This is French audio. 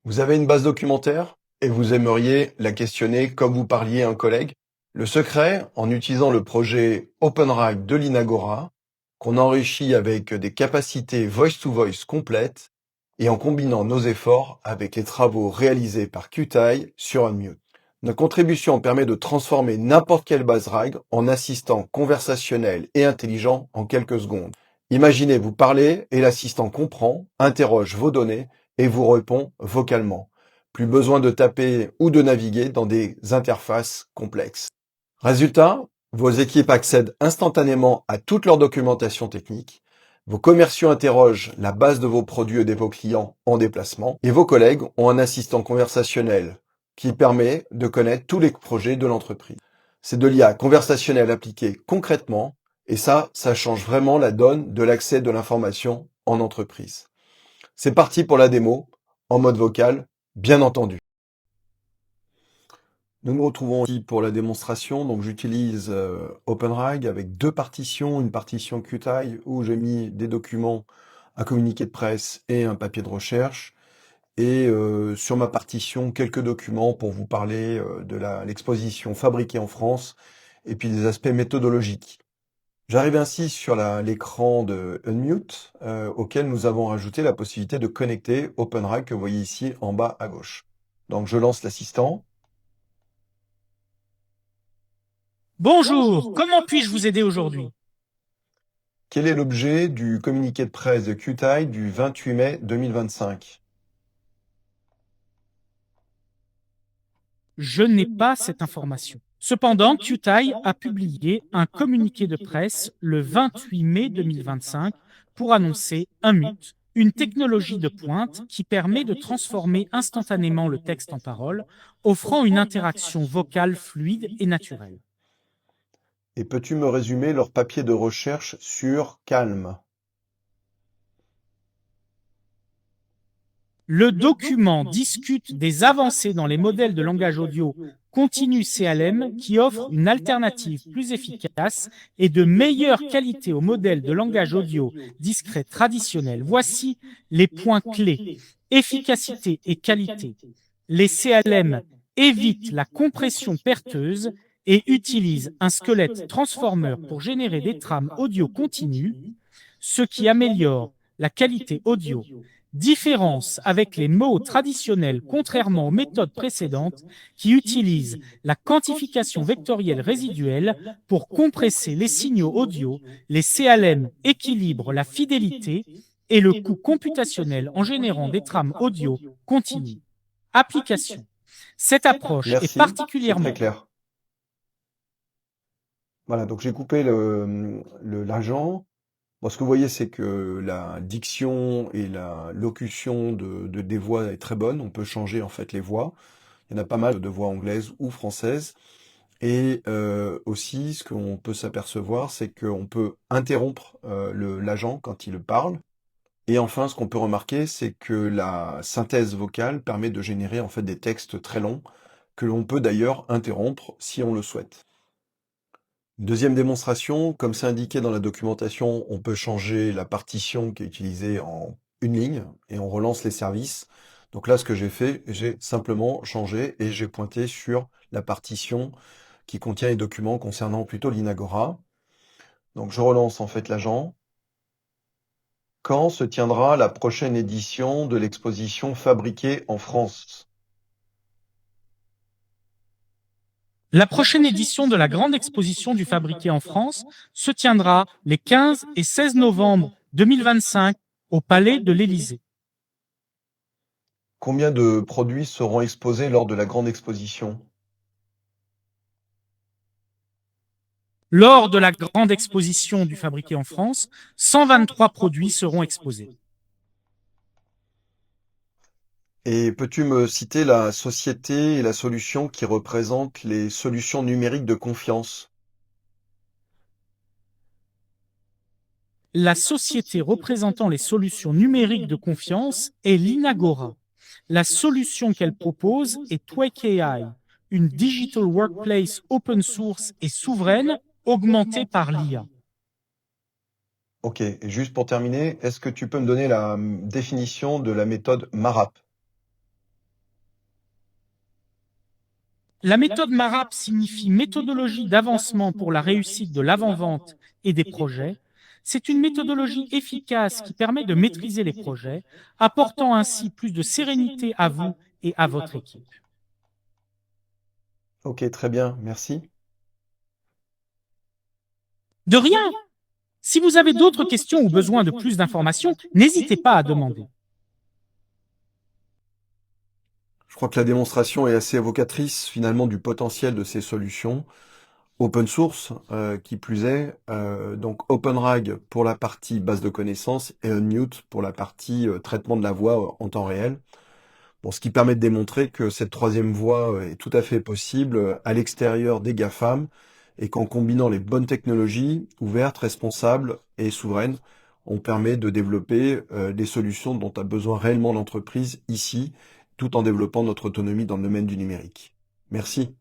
Vous avez une base documentaire et vous aimeriez la questionner comme vous parliez à un collègue? Le secret, en utilisant le projet OpenRAG de l'Inagora, qu'on enrichit avec des capacités voice-to-voice complètes et en combinant nos efforts avec les travaux réalisés par Qtile sur Unmute. Notre contribution permet de transformer n'importe quelle base RAG en assistant conversationnel et intelligent en quelques secondes. Imaginez, vous parlez et l'assistant comprend, interroge vos données et vous répond vocalement. Plus besoin de taper ou de naviguer dans des interfaces complexes. Résultat, vos équipes accèdent instantanément à toute leur documentation technique, vos commerciaux interrogent la base de vos produits et de vos clients en déplacement, et vos collègues ont un assistant conversationnel qui permet de connaître tous les projets de l'entreprise. C'est de l'IA conversationnelle appliquée concrètement, et ça change vraiment la donne de l'accès de l'information en entreprise. C'est parti pour la démo, en mode vocal, bien entendu. Nous nous retrouvons ici pour la démonstration. Donc j'utilise OpenRAG avec deux partitions, une partition Qtile où j'ai mis des documents, un communiqué de presse et un papier de recherche. Et sur ma partition, quelques documents pour vous parler de l'exposition fabriquée en France et puis des aspects méthodologiques. J'arrive ainsi sur l'écran de Unmute auquel nous avons rajouté la possibilité de connecter OpenRAG que vous voyez ici en bas à gauche. Donc je lance l'assistant. Bonjour, comment puis-je vous aider aujourd'hui? Quel est l'objet du communiqué de presse de Qtile du 28 mai 2025? Je n'ai pas cette information. Cependant, Qtile a publié un communiqué de presse le 28 mai 2025 pour annoncer Unmute, une technologie de pointe qui permet de transformer instantanément le texte en parole, offrant une interaction vocale fluide et naturelle. Et peux-tu me résumer leur papier de recherche sur Calm? Le document discute des avancées dans les modèles de langage audio continu CLM qui offrent une alternative plus efficace et de meilleure qualité aux modèles de langage audio discret traditionnels. Voici les points clés. Efficacité et qualité. Les CLM évitent la compression perteuse et utilisent un squelette transformer pour générer des trames audio continues, ce qui améliore la qualité audio. Différence avec les mots traditionnels, contrairement aux méthodes précédentes qui utilisent la quantification vectorielle résiduelle pour compresser les signaux audio. Les CLM équilibrent la fidélité et le coût computationnel en générant des trames audio continues. Application. Cette approche est Merci, c'est particulièrement très clair. Voilà, donc j'ai coupé l'agent. Bon, ce que vous voyez, c'est que la diction et la locution des voix est très bonne. On peut changer en fait les voix. Il y en a pas mal de voix anglaises ou françaises. Et aussi, ce qu'on peut s'apercevoir, c'est qu'on peut interrompre l'agent quand il parle. Et enfin, ce qu'on peut remarquer, c'est que la synthèse vocale permet de générer en fait des textes très longs que l'on peut d'ailleurs interrompre si on le souhaite. Deuxième démonstration, comme c'est indiqué dans la documentation, on peut changer la partition qui est utilisée en une ligne et on relance les services. Donc là, ce que j'ai fait, j'ai simplement changé et j'ai pointé sur la partition qui contient les documents concernant plutôt l'Inagora. Donc je relance en fait l'agent. Quand se tiendra la prochaine édition de l'exposition fabriquée en France? La prochaine édition de la grande exposition du fabriqué en France se tiendra les 15 et 16 novembre 2025 au Palais de l'Élysée. Combien de produits seront exposés lors de la grande exposition? Lors de la grande exposition du fabriqué en France, 123 produits seront exposés. Et peux-tu me citer la société et la solution qui représentent les solutions numériques de confiance? La société représentant les solutions numériques de confiance est l'Inagora. La solution qu'elle propose est Twake AI, une digital workplace open source et souveraine augmentée par l'IA. Ok, et juste pour terminer, est-ce que tu peux me donner la définition de la méthode MARAP? La méthode MARAP signifie méthodologie d'avancement pour la réussite de l'avant-vente et des projets. C'est une méthodologie efficace qui permet de maîtriser les projets, apportant ainsi plus de sérénité à vous et à votre équipe. Ok, très bien, merci. De rien! Si vous avez d'autres questions ou besoin de plus d'informations, n'hésitez pas à demander. Je crois que la démonstration est assez évocatrice finalement du potentiel de ces solutions. Open source, qui plus est, donc OpenRag pour la partie base de connaissances et Unmute pour la partie traitement de la voix en temps réel. Bon, ce qui permet de démontrer que cette troisième voie est tout à fait possible à l'extérieur des GAFAM et qu'en combinant les bonnes technologies ouvertes, responsables et souveraines, on permet de développer des solutions dont a besoin réellement l'entreprise ici, tout en développant notre autonomie dans le domaine du numérique. Merci.